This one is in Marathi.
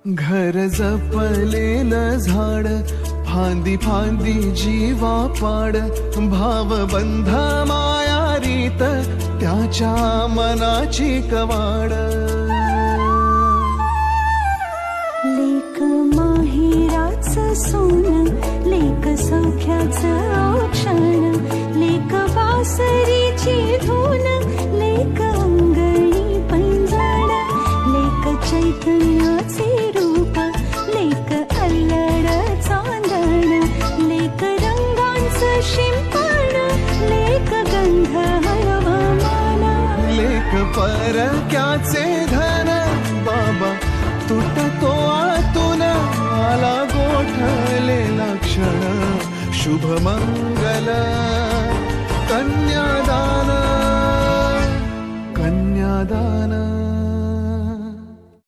घर जपलेलं झाड, फांदी फांदी जीवा पाड, भावबंध माया रीत त्याच्या मनाची कवाड. लेक माहेराचं सोनं, लेक सौख्याचं औक्षण, लेक बासरीची धून, लेक अंगणी पैंजण, लेक चैतन्याचे रूप, लेक अल्लड चांदण, लेक रंगांचं शिंपण, लेक गंध हळवमान, लेक परक्याचे धन, बाबा तुटतो आतून, आला गोठलेला क्षण, शुभ मंगल कन्यादान, कन्यादान.